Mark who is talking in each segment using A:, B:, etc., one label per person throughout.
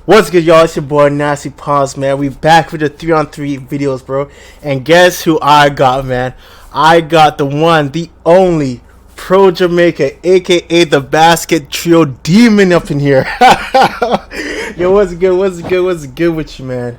A: What's good, y'all? It's your boy Nasty Paws, man. We back with the 3-on-3 videos, bro. And guess who I got, man? I got the one, the only Pro Jamaica, aka the Basketrio demon up in here. Yo, what's good? What's good with you, man?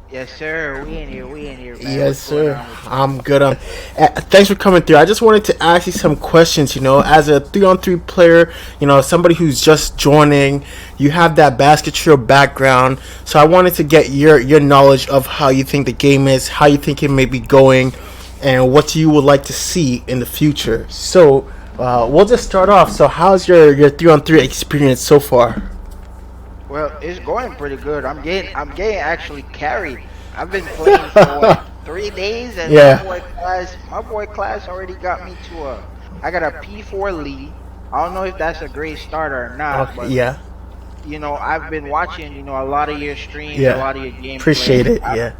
B: Yes, sir. We in here, man.
A: Yes, sir. I'm good. Thanks for coming through. I just wanted to ask you some questions. As a 3-on-3 player, somebody who's just joining, you have that Basketrio background. So I wanted to get your knowledge of how you think the game is, how you think it may be going, and what you would like to see in the future. So we'll just start off. So how's your 3-on-3 experience so far?
B: Well, it's going pretty good. I'm getting actually carried. I've been playing for what, 3 days, and
A: Yeah.
B: my boy class already got me to I got a P4 lead. I don't know if that's a great start or not, but
A: Yeah.
B: I've been watching, a lot of your streams,
A: Yeah.
B: a lot of your gameplay.
A: Appreciate it. Yeah.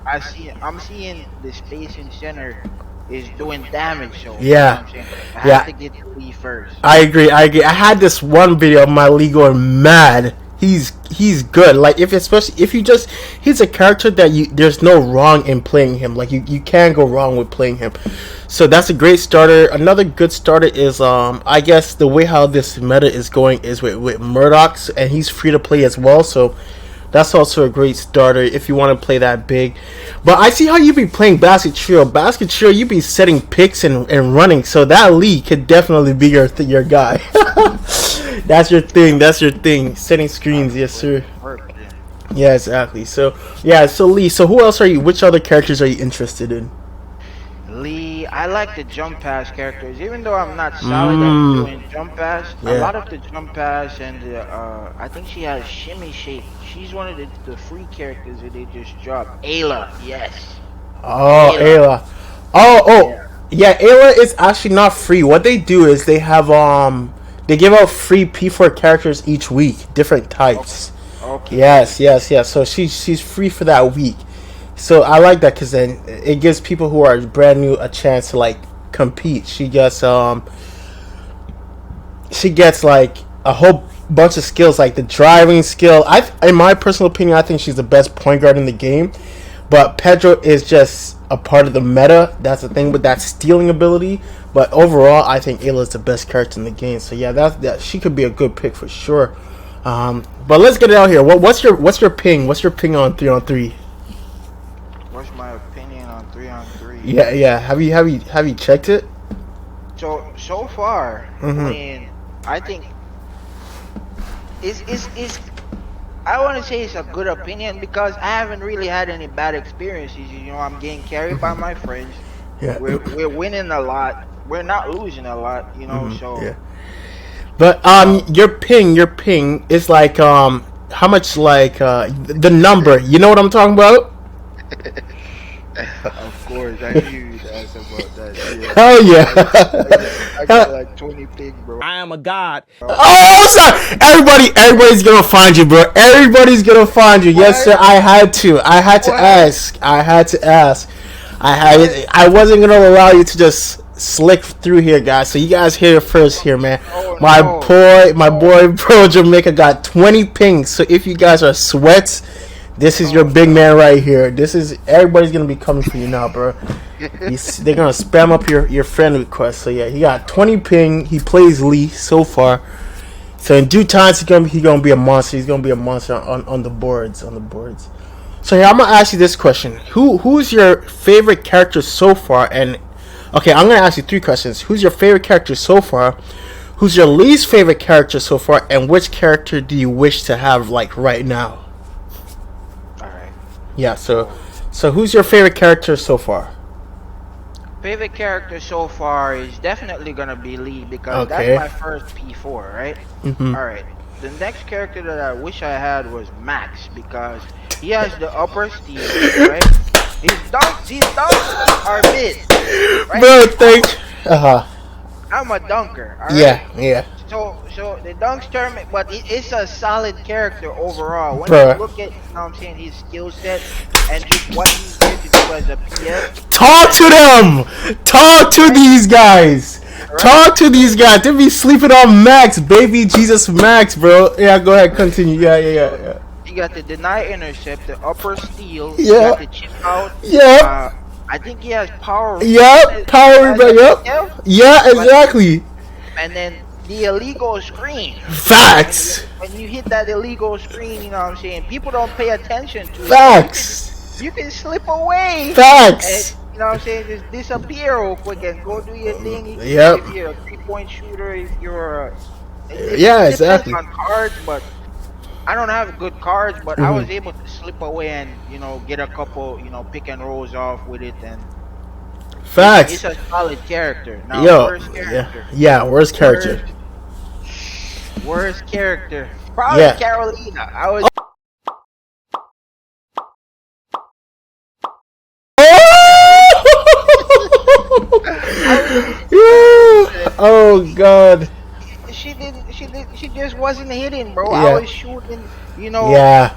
B: I'm seeing the spacing center is doing damage, so
A: Yeah.
B: you know what I'm saying? I
A: Yeah.
B: have to get the lead first.
A: I agree. I had this one video of my league going mad. He's good. Like especially if he's a character that there's no wrong in playing him. Like you can't go wrong with playing him. So that's a great starter. Another good starter is I guess the way how this meta is going is with Murdoch's, and he's free to play as well. So that's also a great starter if you want to play that big. But I see how you be playing Basketrio, you be setting picks and running. So that league could definitely be your guy. That's your thing. Setting screens, yes sir. Yeah, exactly. So Lee, so who else which other characters are you interested in?
B: Lee, I like the jump pass characters. Even though I'm not solid at doing jump pass, a lot of the jump pass and I think she has shimmy shake. She's one of the free characters that they just dropped. Ayla, yes.
A: Oh, Ayla. Yeah, Ayla is actually not free. What they do is they have they give out free P4 characters each week, different types.
B: Okay.
A: Yes. So she's free for that week. So I like that because then it gives people who are brand new a chance to like compete. She gets like a whole bunch of skills, like the driving skill. In my personal opinion, I think she's the best point guard in the game. But Pedro is just a part of the meta. That's the thing with that stealing ability. But overall, I think Ayla is the best character in the game. So yeah, that she could be a good pick for sure. But let's get it out here. What's your ping? What's your ping on 3-on-3?
B: What's my opinion on 3-on-3?
A: Yeah. Have you checked it?
B: So far, I mean, I think it's I want to say it's a good opinion because I haven't really had any bad experiences. I'm getting carried by my friends.
A: Yeah.
B: We're winning a lot. We're not losing a lot. So.
A: Yeah. But your ping is like how much like the number? You know what I'm talking about?
B: Of course, I knew you'd ask about that. Yeah.
A: Hell yeah!
B: I got like 20 ping, bro.
C: I am a god.
A: Oh, sorry. Everybody's gonna find you, bro. Everybody's gonna find you. Yes, sir. I had to ask. I wasn't gonna allow you to just slick through here, guys. So you guys hear it first here, man. My boy, Pro Jamaica got 20 pings. So if you guys are sweats, this is your big man right here. Everybody's gonna be coming for you now, bro. They're gonna spam up your friend request. So yeah, he got 20 ping. He plays Lee so far. So in due time, he's gonna be a monster. He's gonna be a monster on the boards. So here, I'm gonna ask you this question: Who's your favorite character so far? And okay, I'm gonna ask you 3 questions. Who's your favorite character so far? Who's your least favorite character so far? And which character do you wish to have like right now? Yeah, so who's your favorite character so far?
B: Favorite character so far is definitely gonna be Lee because that's my first P4, right? Alright. The next character that I wish I had was Max because he has the upper steal, right? His dunks are mid. Right?
A: Bro, thanks.
B: I'm a dunker, alright?
A: Yeah.
B: So the dunks tournament, but it's a solid character overall. When
A: Bruh.
B: you look at, his skill set and just what he's here to do as a PS.
A: Talk to them. Talk to these guys. Right. Talk to these guys. They be sleeping on Max, baby Jesus Max, bro. Yeah, go ahead, continue. Yeah.
B: He got the deny intercept, the upper steal. He got
A: Yeah.
B: the chip out.
A: Yep.
B: Uh, I think he has power rebound
A: Yep. Power
B: as
A: rebound.
B: a
A: Yep.
B: skill,
A: Yeah.
B: but
A: Exactly.
B: and then the illegal screen.
A: Facts.
B: When you hit that illegal screen, you know what I'm saying? People don't pay attention to it, but
A: Facts.
B: you can slip away and
A: Facts.
B: you know what I'm saying, just disappear real quick and go do your thing. You know,
A: Yep.
B: if you're a 3 point shooter, if you're
A: Yeah.
B: it depends
A: Exactly.
B: on cards, but I don't have good cards, but I
A: Hmm.
B: was able to slip away and get a couple pick and rolls off with it, and it's
A: Facts.
B: a solid character. Now,
A: Yo.
B: worst
A: Yeah.
B: character,
A: Yeah. Worst character.
B: worst worst character, probably
A: Yeah.
B: Carolina. I was
A: Oh God.
B: she just wasn't hitting, bro. I
A: Yeah.
B: was shooting,
A: Yeah.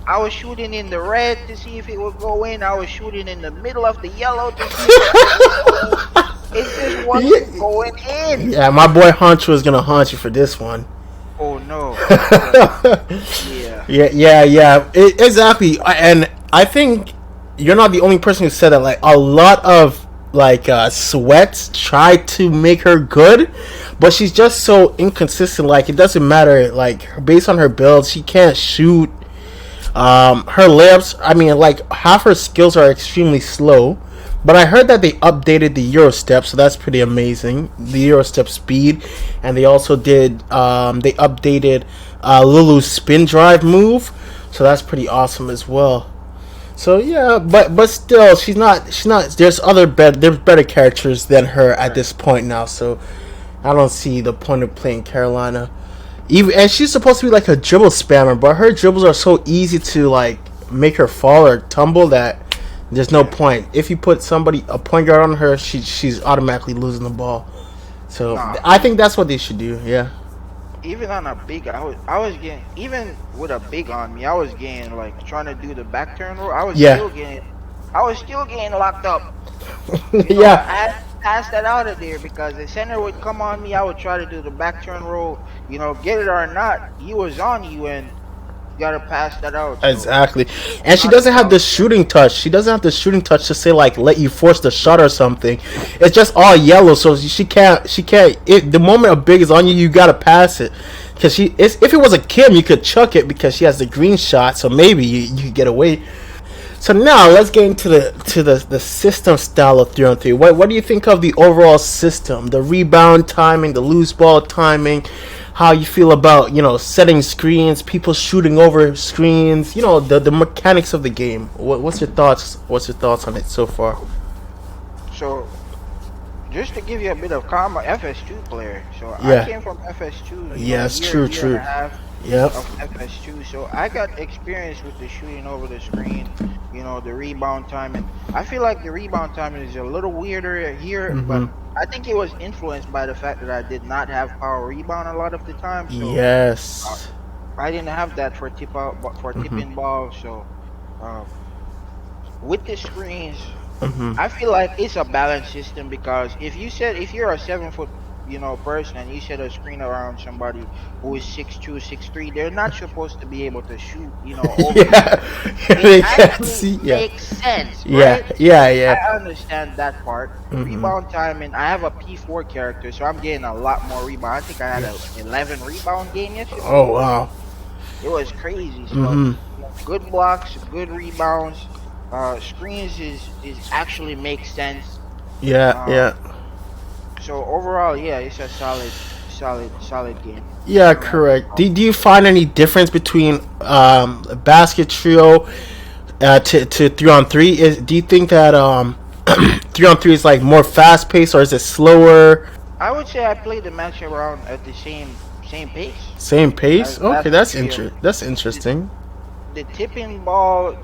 B: I was shooting in the red to see if it would go in. I was shooting in the middle of the yellow to see if it would go in. It just wasn't
A: Yeah.
B: going in.
A: Yeah, my boy Huncho is gonna haunt you for this one.
B: Oh no. But yeah.
A: Yeah. Exactly. And I think you're not the only person who said that. Like a lot of sweats try to make her good, but she's just so inconsistent. Like it doesn't matter. Like based on her build, she can't shoot. Her layups. I mean, like half her skills are extremely slow. But I heard that they updated the Euro step, so that's pretty amazing. The Euro step speed, and they also did. They updated Lulu's spin drive move, so that's pretty awesome as well. So yeah, but still, she's not. She's not. There's better characters than her at
B: Right.
A: this point now. So I don't see the point of playing Carolina. Even and she's supposed to be like a dribble spammer, but her dribbles are so easy to like make her fall or tumble that there's no
B: Yeah.
A: point. If you put a point guard on her, she's automatically losing the ball. So
B: Nah.
A: I think that's what they should do. Yeah.
B: Even on a big, I was getting, even with a big on me, I was getting like trying to do the back turn roll.
A: Yeah.
B: I was still getting locked up. I
A: Yeah.
B: had to pass that out of there because the center would come on me. I would try to do the back turn roll. Get it or not, he was on you, and you gotta pass that out. So
A: Exactly. And she
B: knocked
A: doesn't
B: me
A: have
B: out
A: the
B: there.
A: shooting touch. She doesn't have the shooting touch to say like let you force the shot or something. It's just all yellow, so she can't. She can't. The moment a big is on you, you gotta pass it. Because if it was a Kim, you could chuck it because she has the green shot, so maybe you could get away. So now let's get into the system style of 3-on-3. What do you think of the overall system? The rebound timing, the loose ball timing, how you feel about setting screens, people shooting over screens, the mechanics of the game. What's your thoughts? What's your thoughts on it so far?
B: So just to give you a bit of calm, FS2 player. So I
A: Yeah.
B: came from FS2,
A: Yes.
B: year
A: True.
B: year and a
A: True.
B: half
A: Yep.
B: of FS2. So I got experience with the shooting over the screen, the rebound timing. I feel like the rebound timing is a little weirder here,
A: Mhm.
B: but I think it was influenced by the fact that I did not have power rebound a lot of the time. So uh,
A: Yes.
B: I didn't have that for tip out, but for
A: Mhm.
B: tipping ball. So uh, with the screens,
A: Mhm.
B: I feel like it's a balanced system because if you're a 7 foot person and you set a screen around somebody who is 6'2", 6'3", they're not supposed to be able to shoot over you.
A: Yeah.
B: It
A: They can't
B: actually
A: see. Yeah.
B: makes sense,
A: Yeah.
B: right?
A: Yeah.
B: I
A: Yeah.
B: understand that part.
A: Mhm.
B: Rebound timing. I have a P4 character, so I'm getting a lot more rebound. I think I had
A: Yeah.
B: a 11 rebound game yesterday.
A: Oh wow.
B: It was crazy. So
A: Mhm.
B: good blocks, good rebounds. Screens is actually makes sense.
A: Yeah.
B: Uh,
A: Yeah.
B: so overall, yeah, it's a solid game.
A: Yeah,
B: I don't have any
A: correct. Do
B: problem.
A: you find any difference between basket trio to 3-on-3? Do you think that 3-on-3 is like more fast paced or is it slower?
B: I would say I played the match around at the same pace
A: Same
B: as
A: pace? Okay,
B: Basket Trio.
A: that's
B: The,
A: interesting.
B: the tipping ball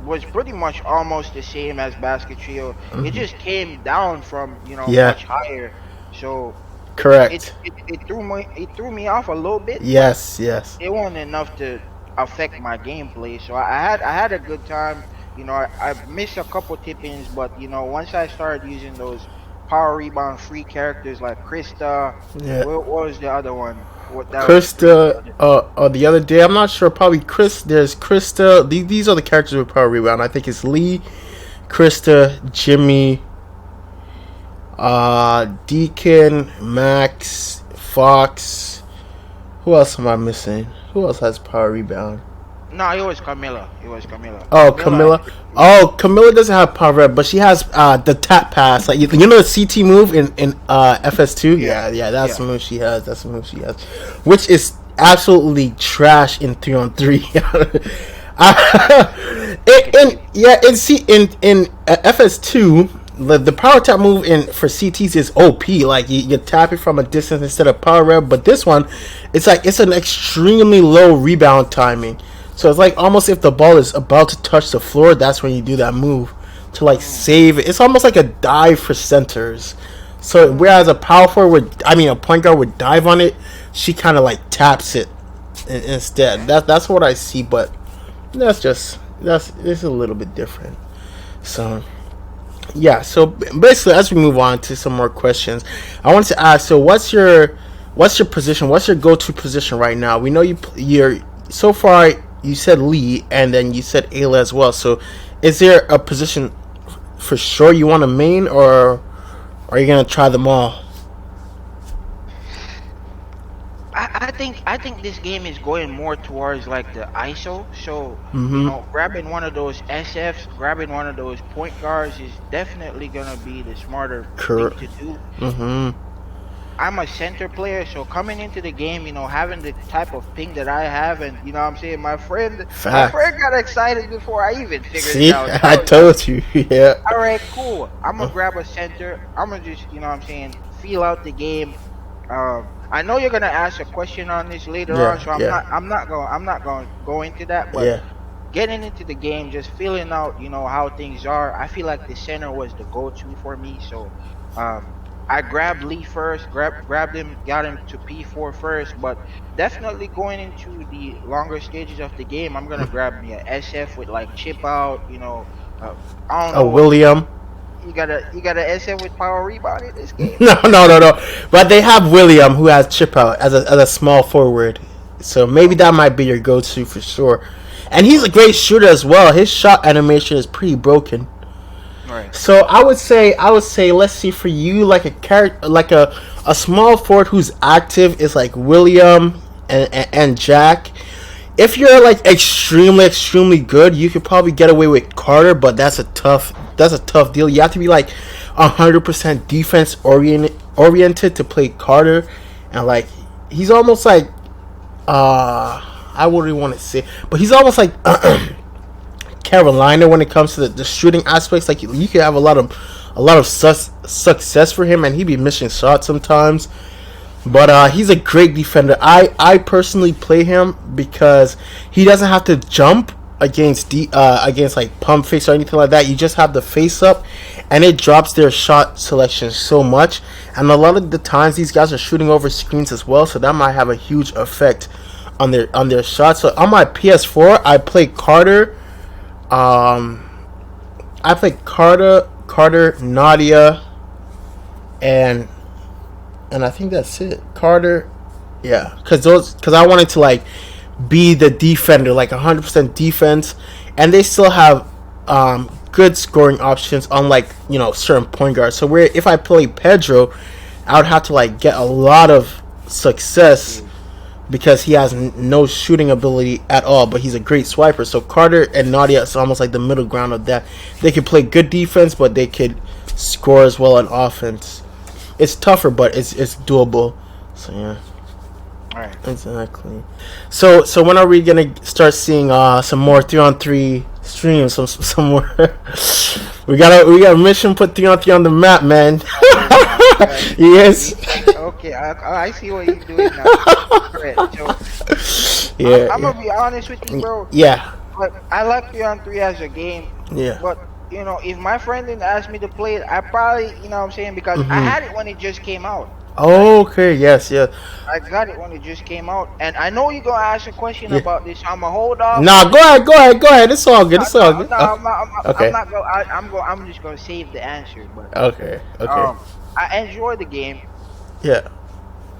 B: was pretty much almost the same as Basket Trio. It
A: Hmm.
B: just came down from
A: Yeah,
B: much higher. So
A: correct.
B: it threw me off a little bit, but
A: Yes, yes.
B: it wasn't enough to affect my gameplay. So I had a good time. I missed a couple tip-ins, but once I started using those power rebound free characters like Krista,
A: Yeah.
B: what was the other one? What that was streaming the
A: Krista,
B: other.
A: the other day, I'm not sure. Probably Chris. There's Krista. These are the characters with Power Rebound. I think it's Lee, Krista, Jimmy, Deacon, Max, Fox. Who else am I missing? Who else has Power Rebound?
B: No, it was Camilla. It was Camilla.
A: Oh,
B: Camilla and
A: Camilla. Oh, Camilla doesn't have power rep, but she has the tap pass. Like you know the CT move in FS2.
B: yeah,
A: Yeah, that's
B: yeah.
A: the move she has. That's the move she has, which is absolutely trash in 3-on-3. In FS2. The power tap move in for CTs is OP. Like you tap it from a distance instead of power rep. But this one, it's an extremely low rebound timing. So it's like almost if the ball is about to touch the floor, that's when you do that move to like save it. It's almost like a dive for centers. So whereas a power forward, a point guard would dive on it, she kind of like taps it instead. That's what I see. But it's a little bit different. So yeah. So basically, as we move on to some more questions, I wanted to ask. So what's your position? What's your go-to position right now? We know you're so far. You said Lee, and then you said Ayla as well. So, is there a position for sure you want to main, or are you gonna try them all?
B: I think this game is going more towards like the ISO. So
A: Mm-hmm.
B: grabbing one of those SFs, grabbing one of those point guards is definitely gonna be the smarter thing
A: Correct.
B: to do.
A: Mm-hmm.
B: I'm a center player, so coming into the game, having the type of ping that I have, and what I'm saying, my friend
A: Fact.
B: got excited before I even figured it
A: See,
B: out. So
A: I
B: I was like,
A: told you. Yeah.
B: all right, cool. I'm gonna grab a center. I'm gonna just, what I'm saying, feel out the game. I know you're gonna ask a question on this later on,
A: Yeah.
B: so
A: Yeah.
B: I'm not going to go into that. But
A: Yeah.
B: getting into the game, just feeling out, how things are. I feel like the center was the go-to for me. So, um, I grabbed Lee first, grabbed him, got him to P4 first. But definitely going into the longer stages of the game, I'm gonna grab me a SF with like chip out. I don't
A: A
B: know what
A: William.
B: you got a SF with power rebound in this game.
A: No. But they have William who has chip out as a small forward. So maybe that might be your go-to for sure. And he's a great shooter as well. His shot animation is pretty broken.
B: Right.
A: So I would say let's see for you like a character like a small forward who's active is like William and Jack. If you're like extremely good, you could probably get away with Carter, but that's a tough deal. You have to be like 100% defense oriented to play Carter, and like he's almost like I wouldn't want to say, but he's almost like Carolina when it comes to the shooting aspects. Like you could have a lot of success for him, and he'd be missing shots sometimes. But he's a great defender. I personally play him because he doesn't have to jump against like pump fakes or anything like that. You just have the face up, and it drops their shot selection so much. And a lot of the times these guys are shooting over screens as well, so that might have a huge effect on their shots. So on my PS4, I play Carter. Um, I play Carter, Nadia, and I think that's it. Carter, yeah, because I wanted to like be the defender, like 100% defense, and they still have good scoring options, unlike certain point guards. So where if I play Pedro, I would have to like get a lot of success because he has no shooting ability at all, but he's a great swiper. So Carter and Nadia is almost like the middle ground of that. They can play good defense, but they could score as well on offense. It's tougher, but it's doable. So yeah,
B: All right.
A: exactly. So when are we gonna start seeing some more 3-on-3 streams? Some more. we got a mission. Put 3-on-3 on the map, man. Yes.
B: Okay, I see what you're doing now. Alright, so
A: Yeah.
B: I'm gonna be honest with you, bro.
A: Yeah.
B: But I like 3-on-3 as a game.
A: Yeah.
B: But if my friend didn't ask me to play it, I probably, what I'm saying, because I had it when it just came out.
A: Okay. Yes. Yeah.
B: I got it when it just came out, and I know you're gonna ask a question
A: Yeah.
B: about this. So I'm gonna hold off.
A: Nah. Go ahead. Go ahead. It's all good. It's all
B: No,
A: good.
B: no,
A: Okay.
B: I'm not go. I'm just gonna save the answer. But
A: Okay. Okay.
B: I enjoy the game.
A: Yeah.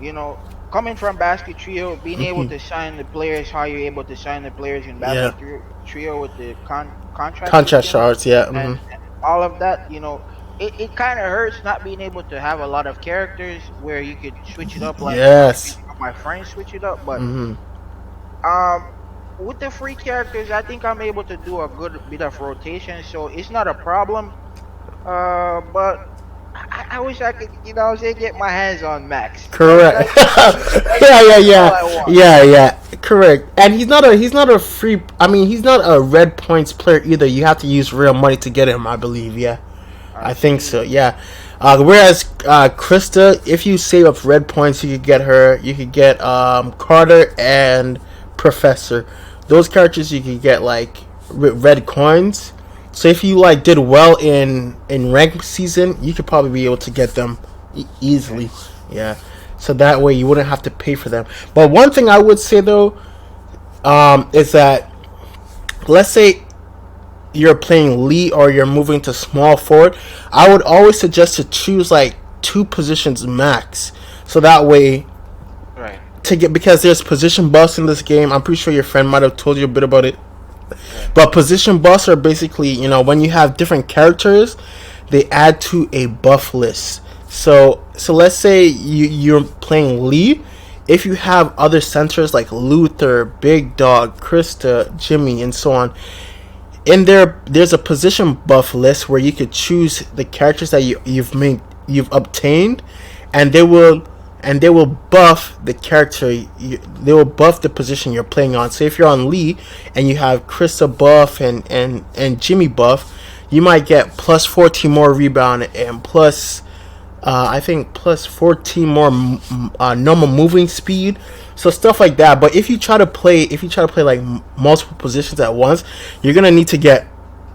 B: You know, coming from Basketrio, being able
A: Hmm.
B: to sign the players, how you're able to sign the players in
A: Yeah.
B: Basketrio with the contract
A: Contract
B: system
A: shards. Yeah.
B: and
A: Hmm.
B: all of that, it kind of hurts not being able to have a lot of characters where you could switch it up like I've seen
A: Yes.
B: some of my friends switch it up. But
A: Hmm.
B: um, with the free characters, I think I'm able to do a good bit of rotation, so it's not a problem. But I wish I could, say, get my hands on Max.
A: Correct. Yeah, yeah,
B: That's all
A: yeah,
B: I want.
A: yeah, yeah. Correct. And he's not a free. I mean, he's not a red points player either. You have to use real money to get him, I believe. Yeah,
B: I
A: I think
B: see.
A: so. Yeah. Whereas Krista, if you save up red points, you could get her. You could get Carter and Professor. Those characters you could get like red coins. So if you like did well in ranked season, you could probably be able to get them
B: Okay.
A: easily. Yeah. So that way you wouldn't have to pay for them. But one thing I would say though, is that let's say you're playing Lee or you're moving to small forward, I would always suggest to choose like two positions max. So that way
B: Right.
A: to get because there's position buffs in this game. I'm pretty sure your friend might have told you a bit about it.
B: Right.
A: But position buffs are basically, when you have different characters, they add to a buff list. So let's say you're playing Lee. If you have other centers like Luther, Big Dog, Krista, Jimmy, and so on, in there's a position buff list where you could choose the characters that you've obtained, and they will buff the character. They will buff the position you're playing on. So if you're on Lee and you have Krista buff and Jimmy buff, you might get plus 14 more rebound and plus I think plus 14 more normal moving speed, so stuff like that. But if you try to play like multiple positions at once, you're gonna need to get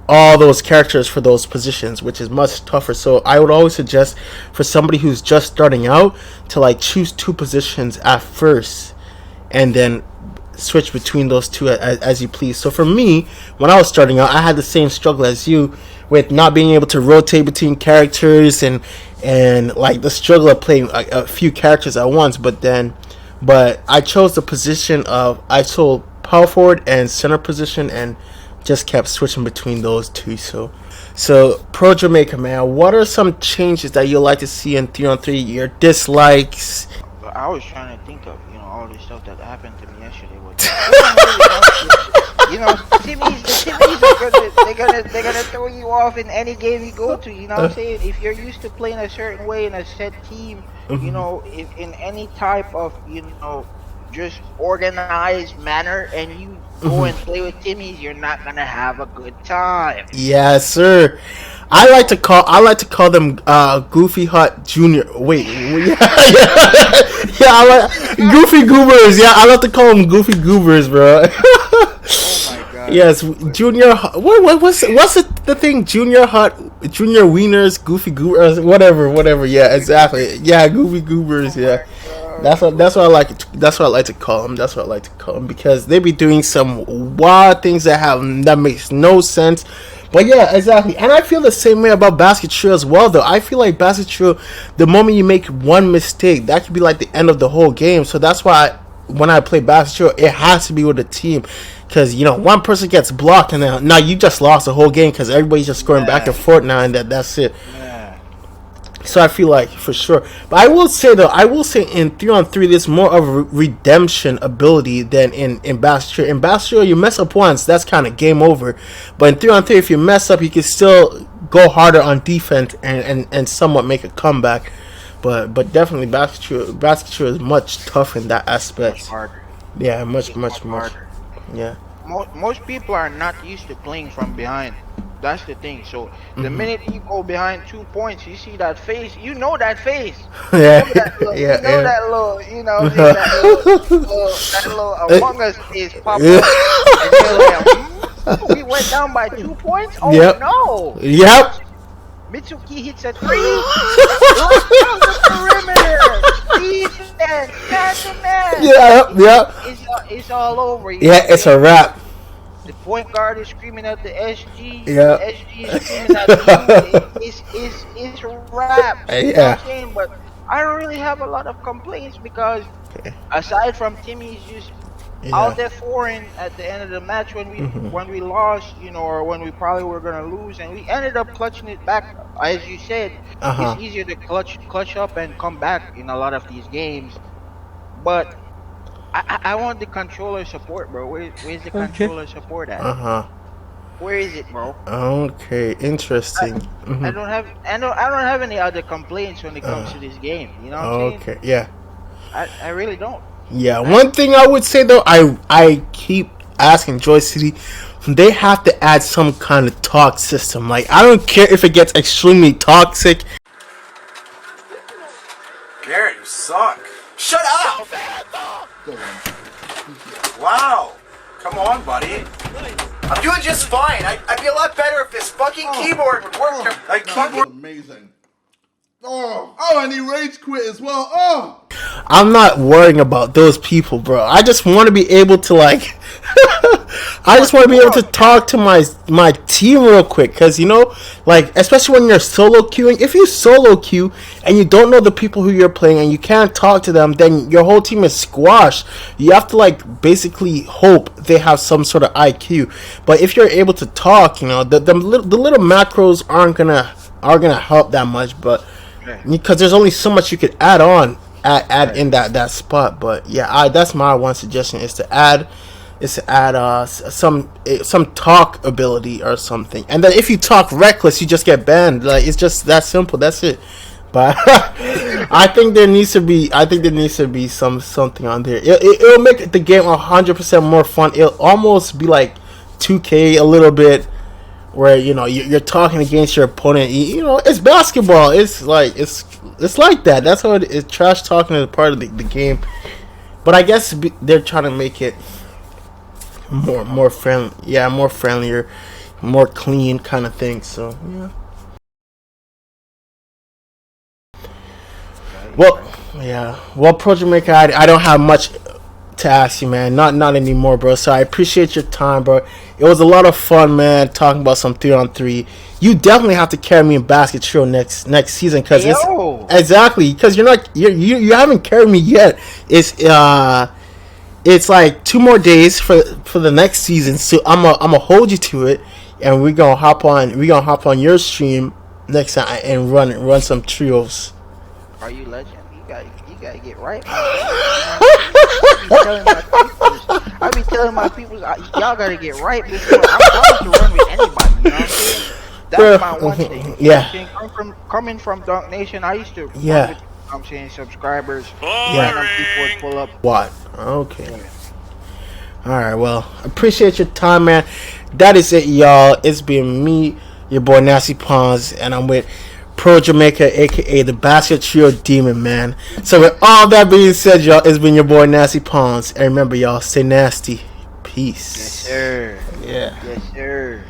A: all those characters for those positions, which is much tougher. So I would always suggest for somebody who's just starting out to like choose two positions at first, and then switch between those two as you please. So for me, when I was starting out, I had the same struggle as you with not being able to rotate between characters and like the struggle of playing a few characters at once. But I chose the position of I chose power forward and center position and just kept switching between those two. So Pro Jamaica man, what are some changes that you'd like to see in 3-on-3? Your dislikes?
B: But I was trying to think of, all the stuff that happened to me yesterday. But no one really wants to. The Timmies they're gonna throw you off in any game you go to. You know what I'm saying? If you're used to playing a certain way in a set team, if in any type of just organized manner, and you go and play with Timmies, you're not gonna have a good time.
A: Yes, sir. I like to call them Goofy Hut Junior. Wait, yeah, yeah, I like Goofy Goobers. Yeah, I like to call them Goofy Goobers, bro.
B: Oh my god,
A: Yes,
B: but
A: Junior. What's the thing? Junior Hut, Junior Wieners, Goofy Goobers, whatever. Yeah, exactly. Yeah, Goofy Goobers.
B: oh
A: Yeah.
B: my god,
A: That's what I like to call them. That's what I like to call them because they be doing some wild things that makes no sense. But yeah, exactly. And I feel the same way about Basketrio as well. Though I feel like Basketrio, the moment you make one mistake, that could be like the end of the whole game. So that's why when I play Basketrio, it has to be with a team. Because one person gets blocked and then now you just lost the whole game because everybody's just scoring back and
B: man,
A: forth now and that's it.
B: man.
A: So I feel like for sure, but I will say in 3-on-3, there's more of a redemption ability than in Basketrio. In Basketrio, you mess up once, that's kind of game over. But in 3-on-3, if you mess up, you can still go harder on defense and somewhat make a comeback. But definitely Basketrio is much tougher in that
B: Much
A: aspect.
B: harder.
A: Yeah, much
B: It's much
A: much much.
B: harder.
A: Yeah.
B: Most people are not used to playing from behind. That's the thing. So the
A: Hmm.
B: minute you go behind 2 points, you see that face. You know that face. You
A: Yeah.
B: know that look. You
A: Yeah.
B: know
A: Yeah.
B: that little. That little Among Us face pop up, and you're like, we went down by 2 points. Oh
A: Yep.
B: no!
A: Yep.
B: Mitsuki hits a three. Lock down the perimeter. Defense, man to man.
A: Yeah. Yeah.
B: It's all over. You know
A: Yeah.
B: what I'm
A: It's
B: saying?
A: a wrap.
B: The point guard is screaming at the SG.
A: Yeah.
B: The SG is screaming at you. It's a rap. You know what
A: Yeah.
B: I'm saying? But I don't really have a lot of complaints because
A: Okay.
B: Aside from Timmy's just out there foreign at the end of the match when we lost, or when we probably were gonna lose, and we ended up clutching it back. As you said, it's easier to clutch up and come back in a lot of these games. But I want the controller support, bro. Where's the
A: Okay.
B: controller support at?
A: Uh-huh.
B: Where is it, bro?
A: Okay, interesting.
B: I don't have any other complaints when it comes to this game. You know what I'm saying?
A: Okay, yeah.
B: I really don't.
A: Yeah, one thing I would say though, I keep asking Joy City, they have to add some kind of talk system. Like, I don't care if it gets extremely toxic.
C: Garrett, you suck. Shut up! Wow. Come on, buddy. I'm doing just fine. I'd be a lot better if this fucking keyboard would work. Like, keyboard.
D: Amazing. Oh, and he rage quit as well. Oh.
A: I'm not worrying about those people, bro. I just want to be able to like I just want to be able to talk to my team real quick, cuz like, especially when you're solo queuing, if you solo queue and you don't know the people who you're playing and you can't talk to them, then your whole team is squashed. You have to like basically hope they have some sort of IQ. But if you're able to talk, the little macros aren't going to help that much, but because there's only so much you could add in that spot. But yeah, that's my one suggestion, is to add some talk ability or something, and then if you talk reckless, you just get banned. Like, it's just that simple. That's it. But I think there needs to be something on there. It'll make the game 100% more fun. It'll almost be like 2K a little bit, where you're talking against your opponent. It's basketball. It's like that. That's how it is. Trash talking is a part of the game. But I guess they're trying to make it more friendly. Yeah, more friendlier, more clean kind of thing. So yeah. Well, Project Maker, I don't have much to ask you, man. Not anymore, bro. So I appreciate your time, bro. It was a lot of fun, man, talking about some 3-on-3. You definitely have to carry me in Basketrio next season, because you haven't carried me yet. It's like 2 more days for the next season, so I'm gonna hold you to it, and we're gonna hop on your stream next time and run some trios.
B: Are you legend? You gotta get right. I be telling my people, y'all gotta get right before I'm down to run with anybody. You know what I'm saying? That's my one thing.
A: Yeah.
B: Coming from Dunk Nation, I used to run with, I'm saying, subscribers. Random people would pull up.
A: What? Okay. All right. Well, appreciate your time, man. That is it, y'all. It's been me, your boy Nasty Pawns, and I'm with Pro Jamaica, aka the Basketrio Demon, man. So with all that being said, y'all, it's been your boy Nasty Pawns, and remember, y'all, stay nasty. Peace.
B: Yes, sir.
A: Yeah.
B: Yes, sir.